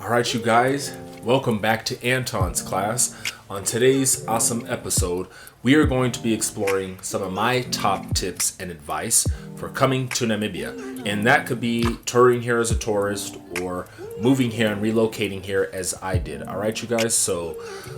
Alright, you guys, welcome back to Anton's class. On today's awesome episode, we are going to be exploring some of my top tips and advice for coming to Namibia. And that could be touring here as a tourist or moving here and relocating here as I did. Alright, you guys, so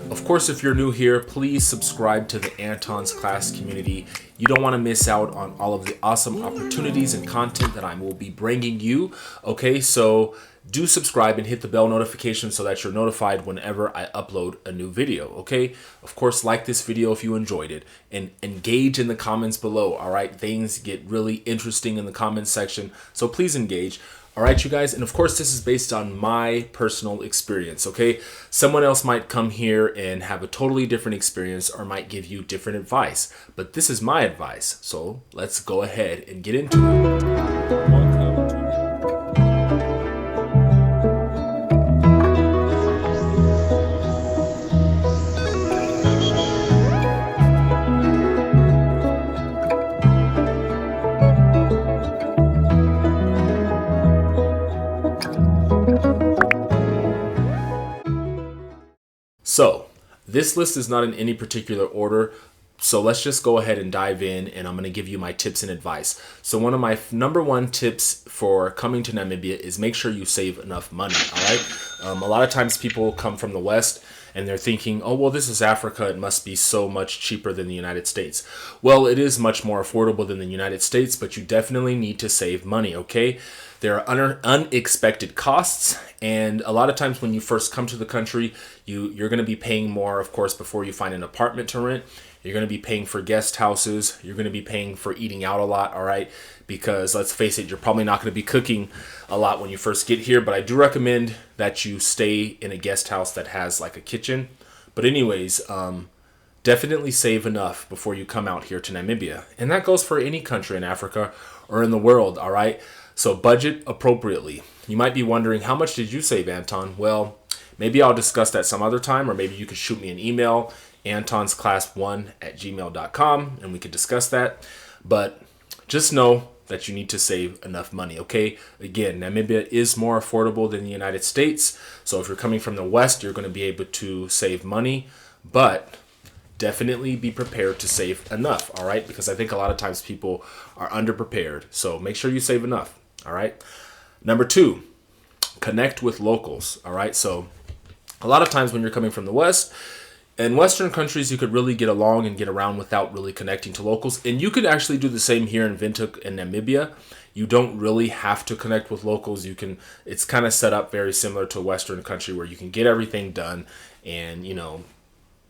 of course, if you're new here, please subscribe to the Anton's class community. You don't want to miss out on all of the awesome opportunities and content that I will be bringing you. Okay, so do subscribe and hit the bell notification so that you're notified whenever I upload a new video, okay? Of course, like this video if you enjoyed it and engage in the comments below, all right? Things get really interesting in the comments section, so please engage. All right, you guys, and of course, this is based on my personal experience, okay? Someone else might come here and have a totally different experience or might give you different advice, but this is my advice, so let's go ahead and get into it. So this list is not in any particular order, so let's just go ahead and dive in, and I'm going to give you my tips and advice. So one of my number one tips for coming to Namibia is make sure you save enough money, all right? A lot of times people come from the West and they're thinking, oh, well, this is Africa. It must be so much cheaper than the United States. Well, it is much more affordable than the United States, but you definitely need to save money, okay? There are unexpected costs, and a lot of times when you first come to the country, you're going to be paying more, of course, before you find an apartment to rent. You're going to be paying for guest houses. You're going to be paying for eating out a lot, all right? Because let's face it, you're probably not going to be cooking a lot when you first get here, but I do recommend that you stay in a guest house that has like a kitchen. But anyways, definitely save enough before you come out here to Namibia. And that goes for any country in Africa or in the world, all right? So budget appropriately. You might be wondering, how much did you save, Anton? Well, maybe I'll discuss that some other time, or maybe you could shoot me an email, antonsclass1@gmail.com, and we could discuss that. But just know that you need to save enough money, okay? Again, Namibia is more affordable than the United States. So if you're coming from the West, you're going to be able to save money, but definitely be prepared to save enough, all right? Because I think a lot of times people are underprepared. So make sure you save enough, all right? Number two, connect with locals, all right? So a lot of times when you're coming from the West, in Western countries, you could really get along and get around without really connecting to locals. And you could actually do the same here in Windhoek in Namibia. You don't really have to connect with locals. It's kind of set up very similar to a Western country where you can get everything done and,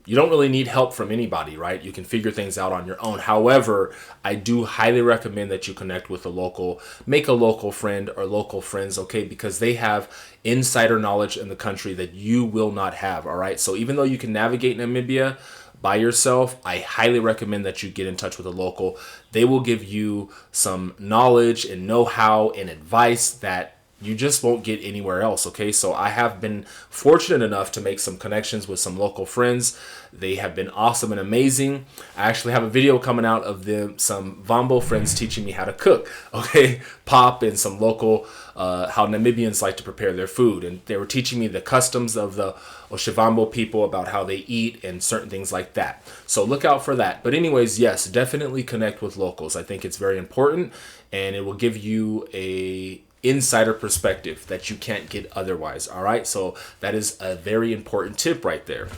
you don't really need help from anybody, right? You can figure things out on your own. However, I do highly recommend that you connect with a local, make a local friend or local friends, okay? Because they have insider knowledge in the country that you will not have, all right? So even though you can navigate Namibia by yourself, I highly recommend that you get in touch with a local. They will give you some knowledge and know-how and advice that you just won't get anywhere else, okay? So I have been fortunate enough to make some connections with some local friends. They have been awesome and amazing. I actually have a video coming out of some Vambo friends teaching me how to cook, okay? Pop and some local, how Namibians like to prepare their food. And they were teaching me the customs of the Oshivambo people, about how they eat and certain things like that. So look out for that. But anyways, yes, definitely connect with locals. I think it's very important, and it will give you a insider perspective that you can't get otherwise, all right? So that is a very important tip right there.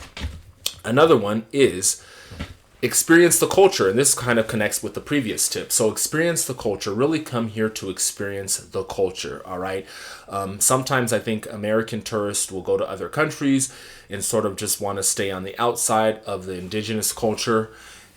Another one is experience the culture, and this kind of connects with the previous tip. So experience the culture. Really come here to experience the culture, all right? Sometimes I think American tourists will go to other countries and sort of just want to stay on the outside of the indigenous culture.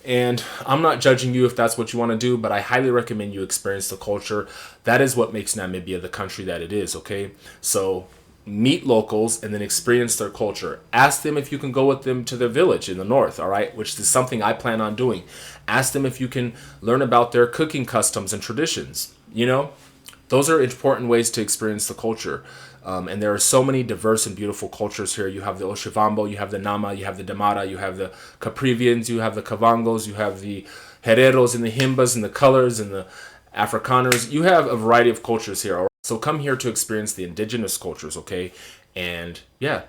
And I'm not judging you if that's what you want to do, but I highly recommend you experience the culture. That is what makes Namibia the country that it is, okay? So meet locals and then experience their culture. Ask them if you can go with them to their village in the north, all right? Which is something I plan on doing. Ask them if you can learn about their cooking customs and traditions. Those are important ways to experience the culture. And there are so many diverse and beautiful cultures here. You have the Oshivambo, you have the Nama, you have the Damara, you have the Caprivians, you have the Kavangos, you have the Hereros and the Himbas and the Colors and the Afrikaners. You have a variety of cultures here. All right? So come here to experience the indigenous cultures, okay? And yeah,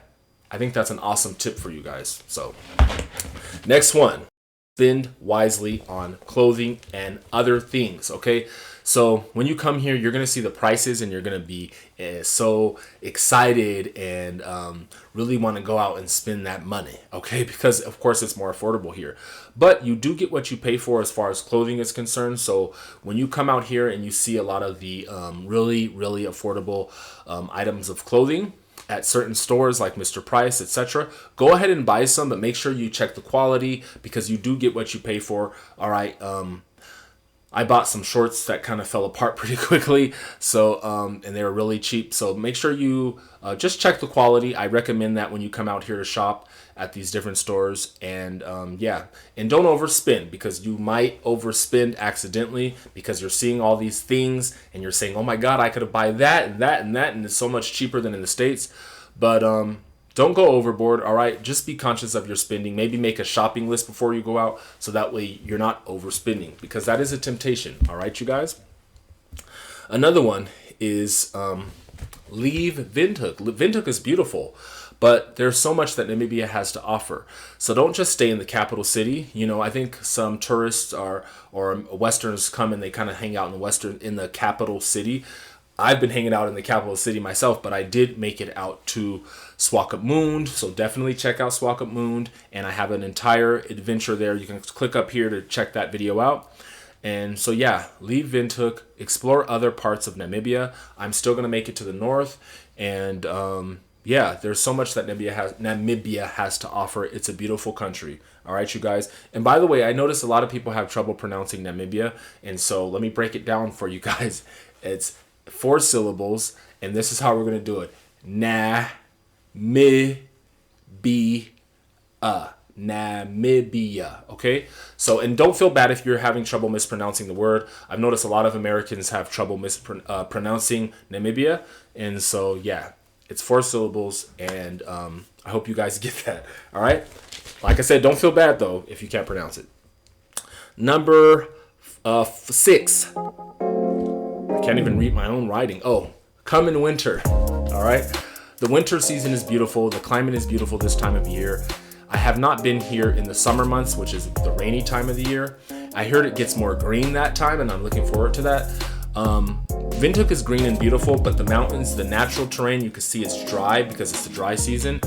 I think that's an awesome tip for you guys. So next one, spend wisely on clothing and other things, okay? So when you come here, you're going to see the prices and you're going to be so excited and really want to go out and spend that money, okay? Because of course it's more affordable here. But you do get what you pay for as far as clothing is concerned. So when you come out here and you see a lot of the really, really affordable items of clothing at certain stores like Mr. Price, etc., go ahead and buy some, but make sure you check the quality because you do get what you pay for. All right. I bought some shorts that kind of fell apart pretty quickly, so and they were really cheap. So make sure you just check the quality. I recommend that when you come out here to shop at these different stores, and yeah, and don't overspend because you might overspend accidentally because you're seeing all these things and you're saying, "Oh my God, I could have buy that and that and that, and it's so much cheaper than in the States." But don't go overboard, all right? Just be conscious of your spending. Maybe make a shopping list before you go out so that way you're not overspending because that is a temptation, all right, you guys? Another one is leave Windhoek. Windhoek is beautiful, but there's so much that Namibia has to offer. So don't just stay in the capital city. You know, I think some tourists or Westerners come and they kind of hang out in the capital city. I've been hanging out in the capital city myself, but I did make it out to Swakopmund, so definitely check out Swakopmund, and I have an entire adventure there. You can click up here to check that video out. And so yeah, leave Windhoek, explore other parts of Namibia. I'm still going to make it to the north, and yeah, there's so much that Namibia has to offer. It's a beautiful country. All right, you guys. And by the way, I noticed a lot of people have trouble pronouncing Namibia, and so let me break it down for you guys. It's 4 syllables, and this is how we're going to do it. Namibia. Okay? So, and don't feel bad if you're having trouble mispronouncing the word. I've noticed a lot of Americans have trouble mispronouncing Namibia, and so, yeah, it's 4 syllables, and I hope you guys get that. All right? Like I said, don't feel bad, though, if you can't pronounce it. Number 6. Can't even read my own writing. Oh, come in winter. All right. The winter season is beautiful. The climate is beautiful this time of year. I have not been here in the summer months, which is the rainy time of the year. I heard it gets more green that time, and I'm looking forward to that. Windhoek is green and beautiful, but the mountains, the natural terrain, you can see it's dry because it's the dry season.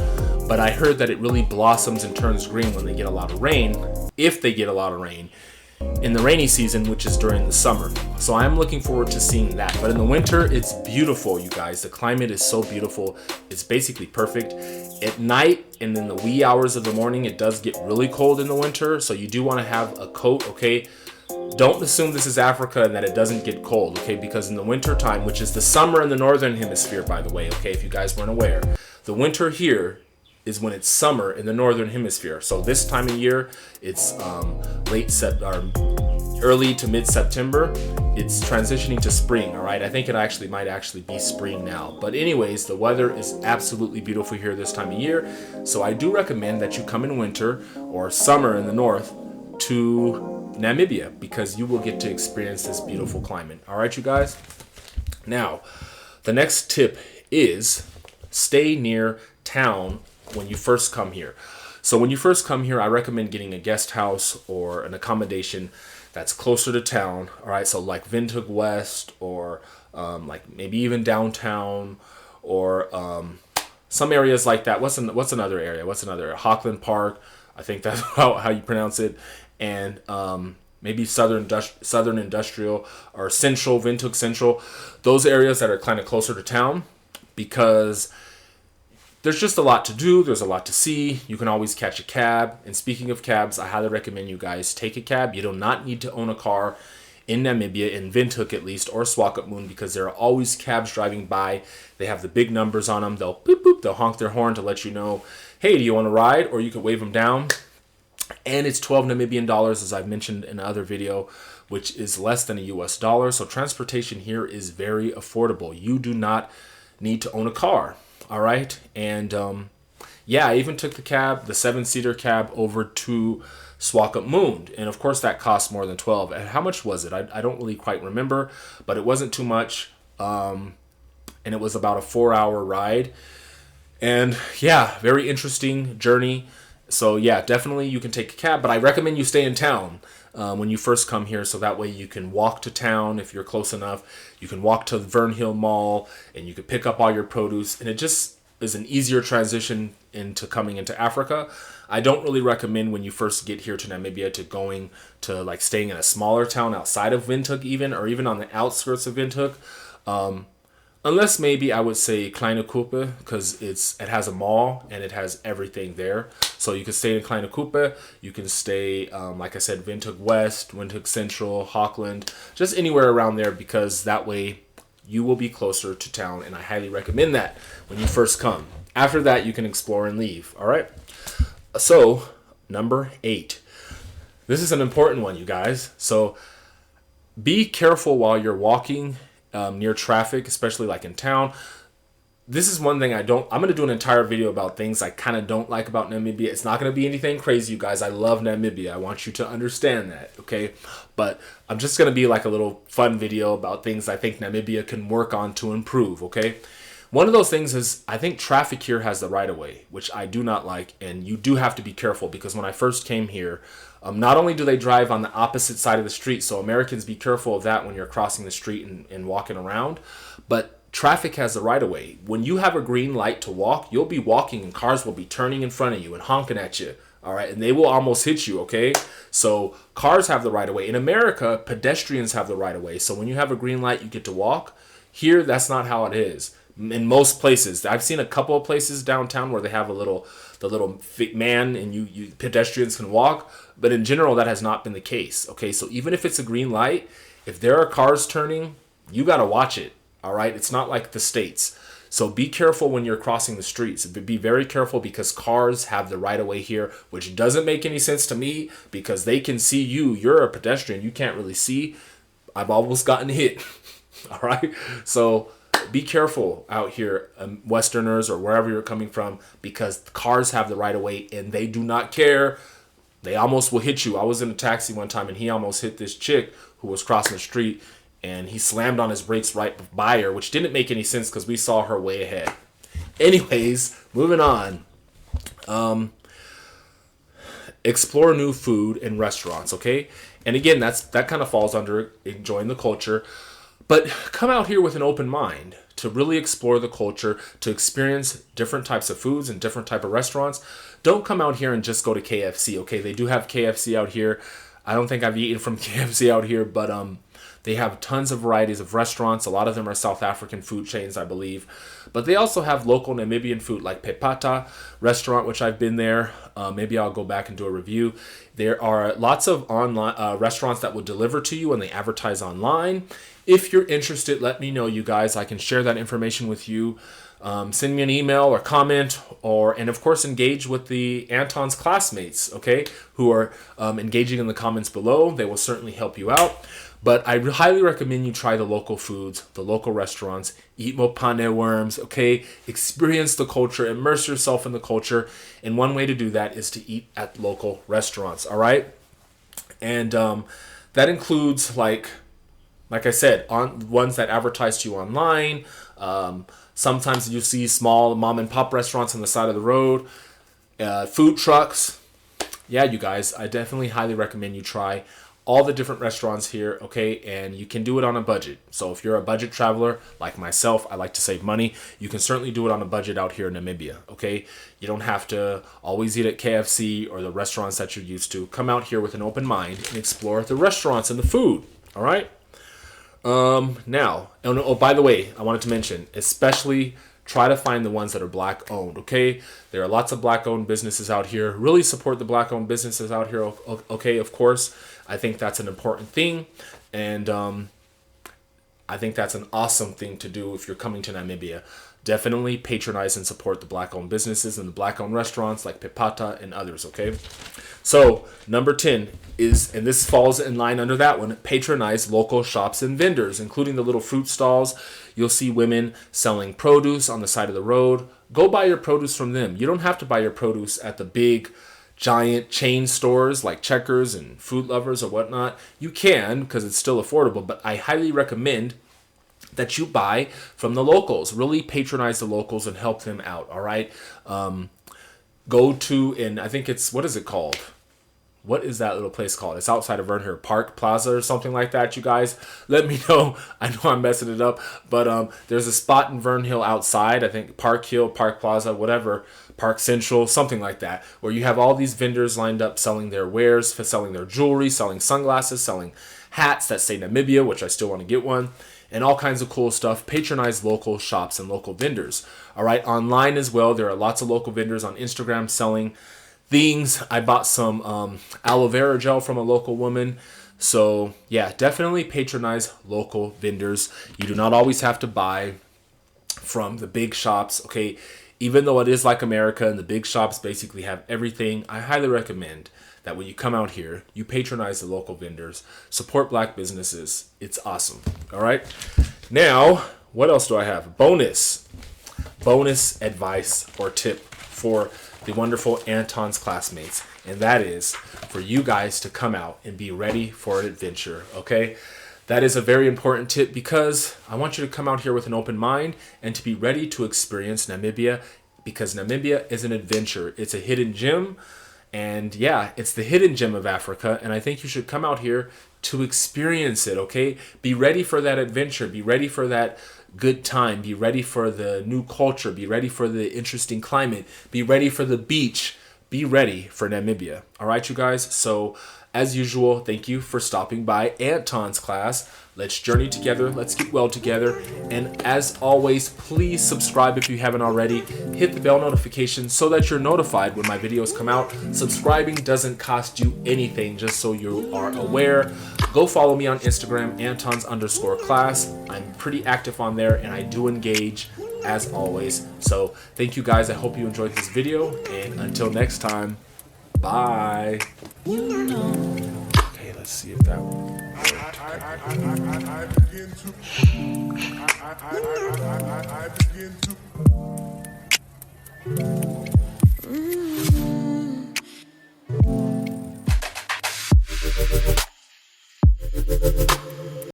But I heard that it really blossoms and turns green when they get a lot of rain, if they get a lot of rain in the rainy season, which is during the summer. So I'm looking forward to seeing that. But in the winter, it's beautiful, you guys. The climate is so beautiful. It's basically perfect. At night and in the wee hours of the morning, it does get really cold in the winter. So you do want to have a coat, okay? Don't assume this is Africa and that it doesn't get cold, okay? Because in the winter time, which is the summer in the northern hemisphere, by the way, okay, if you guys weren't aware, the winter here is when it's summer in the northern hemisphere. So this time of year, it's early to mid-September. It's transitioning to spring, all right? I think it might actually be spring now. But anyways, the weather is absolutely beautiful here this time of year. So I do recommend that you come in winter or summer in the north to Namibia because you will get to experience this beautiful climate. All right, you guys? Now, the next tip is stay near town when you first come here. So when you first come here, I recommend getting a guest house or an accommodation that's closer to town. All right, so like Windhoek West or like maybe even downtown or some areas like that. What's another area? Hockland Park. I think that's how you pronounce it. And maybe Southern Industrial or Central, Windhoek Central. Those areas that are kind of closer to town because there's just a lot to do. There's a lot to see. You can always catch a cab. And speaking of cabs, I highly recommend you guys take a cab. You do not need to own a car in Namibia, in Windhoek at least, or Swakopmund, because there are always cabs driving by. They have the big numbers on them. They'll boop, boop. They'll honk their horn to let you know, hey, do you want to ride? Or you could wave them down. And it's 12 Namibian dollars, as I've mentioned in another video, which is less than a US dollar. So transportation here is very affordable. You do not need to own a car. All right. And yeah, I even took the 7-seater cab over to Swakopmund. And of course, that cost more than 12. And how much was it? I don't really quite remember, but it wasn't too much. and it was about a 4-hour ride. And yeah, very interesting journey. So yeah, definitely you can take a cab, but I recommend you stay in town when you first come here, so that way you can walk to town if you're close enough. You can walk to the Vernhill Mall, and you can pick up all your produce, and it just is an easier transition into coming into Africa. I don't really recommend when you first get here to Namibia to going to like staying in a smaller town outside of Windhoek even, or even on the outskirts of Windhoek. Unless maybe I would say Kleine Kuppe, because it has a mall and it has everything there. So you can stay in Kleine Kuppe. You can stay, like I said, Windhoek West, Windhoek Central, Hockland, just anywhere around there, because that way you will be closer to town. And I highly recommend that when you first come. After that, you can explore and leave. All right. So number 8. This is an important one, you guys. So be careful while you're walking near traffic, especially like in town. This is one thing I'm going to do an entire video about things I kind of don't like about Namibia. It's not going to be anything crazy, you guys. I love Namibia. I want you to understand that, okay? But I'm just going to be like a little fun video about things I think Namibia can work on to improve, okay? One of those things is I think traffic here has the right of way, which I do not like, and you do have to be careful, because when I first came here, not only do they drive on the opposite side of the street, so Americans, be careful of that when you're crossing the street and walking around, but traffic has the right of way. When you have a green light to walk, you'll be walking and cars will be turning in front of you and honking at you, all right? And they will almost hit you, okay? So cars have the right of way. In America, pedestrians have the right of way. So when you have a green light, you get to walk. Here, that's not how it is. In most places, I've seen a couple of places downtown where they have the little man and you pedestrians can walk, but in general that has not been the case. Okay, so even if it's a green light, if there are cars turning, you got to watch it. All right, it's not like the States. So be careful when you're crossing the streets. Be very careful, because cars have the right of way here, which doesn't make any sense to me, because they can see you. You're a pedestrian, you can't really see. I've almost gotten hit. All right, so be careful out here, Westerners or wherever you're coming from, because cars have the right of way and they do not care. They almost will hit you. I was in a taxi one time and he almost hit this chick who was crossing the street, and he slammed on his brakes right by her, which didn't make any sense because we saw her way ahead. Anyways, moving on. Explore new food and restaurants, okay? And again, that kind of falls under enjoying the culture. But come out here with an open mind to really explore the culture, to experience different types of foods and different type of restaurants. Don't come out here and just go to KFC, okay? They do have KFC out here. I don't think I've eaten from KFC out here, but they have tons of varieties of restaurants. A lot of them are South African food chains, I believe. But they also have local Namibian food like Pepata restaurant, which I've been there. Maybe I'll go back and do a review. There are lots of online restaurants that will deliver to you and they advertise online. If you're interested, let me know, you guys. I can share that information with you. Send me an email or comment, and of course engage with the Anton's classmates, okay, who are engaging in the comments below. They will certainly help you out. But I highly recommend you try the local foods, the local restaurants, eat Mopane worms, okay? Experience the culture, immerse yourself in the culture. And one way to do that is to eat at local restaurants, all right? And that includes, like I said, on ones that advertise to you online. Sometimes you see small mom and pop restaurants on the side of the road, food trucks. Yeah, you guys, I definitely highly recommend you try all the different restaurants here, okay? And you can do it on a budget. So if you're a budget traveler like myself, I like to save money. You can certainly do it on a budget out here in Namibia, okay? You don't have to always eat at KFC or the restaurants that you're used to. Come out here with an open mind and explore the restaurants and the food, all right? Now, oh, by the way, I wanted to mention, especially try to find the ones that are black owned, okay? There are lots of black owned businesses out here. Really support the black owned businesses out here, okay? Of course, I think that's an important thing. And I think that's an awesome thing to do if you're coming to Namibia. Definitely patronize and support the black owned businesses and the black owned restaurants like Pepata and others, okay? So number 10 is, and this falls in line under that one, patronize local shops and vendors, including the little fruit stalls. You'll see women selling produce on the side of the road. Go buy your produce from them. You don't have to buy your produce at the big, giant chain stores like Checkers and Food Lovers or whatnot. You can, because it's still affordable, but I highly recommend that you buy from the locals. Really patronize the locals and help them out, all right? Go to, and I think it's, what is it called? What is that little place called? It's outside of Windhoek, Park Plaza or something like that, you guys. Let me know. I know I'm messing it up. But there's a spot in Windhoek outside, I think Park Hill, Park Plaza, whatever, Park Central, something like that, where you have all these vendors lined up selling their wares, selling their jewelry, selling sunglasses, selling hats that say Namibia, which I still want to get one, and all kinds of cool stuff. Patronize local shops and local vendors. All right, online as well, there are lots of local vendors on Instagram selling things. I bought some aloe vera gel from a local woman. So yeah, definitely patronize local vendors. You do not always have to buy from the big shops, okay? Even though it is like America and the big shops basically have everything, I highly recommend that when you come out here, you patronize the local vendors, support black businesses. It's awesome. All right. Now, what else do I have? Bonus advice or tip for the wonderful Anton's classmates, and that is for you guys to come out and be ready for an adventure, okay? That is a very important tip because I want you to come out here with an open mind and to be ready to experience Namibia, because Namibia is an adventure. It's a hidden gem, and yeah, it's the hidden gem of Africa, and I think you should come out here to experience it, okay? Be ready for that adventure. Be ready for that good time. Be ready for the new culture. Be ready for the interesting climate. Be ready for the beach. Be ready for Namibia. All right, you guys? So, as usual, thank you for stopping by Anton's class. Let's journey together. Let's get well together. And as always, please subscribe if you haven't already. Hit the bell notification so that you're notified when my videos come out. Subscribing doesn't cost you anything, just so you are aware. Go follow me on Instagram, Antons_class. I'm pretty active on there and I do engage as always. So thank you guys. I hope you enjoyed this video, and until next time, bye. Okay, let's see if that worked. I begin to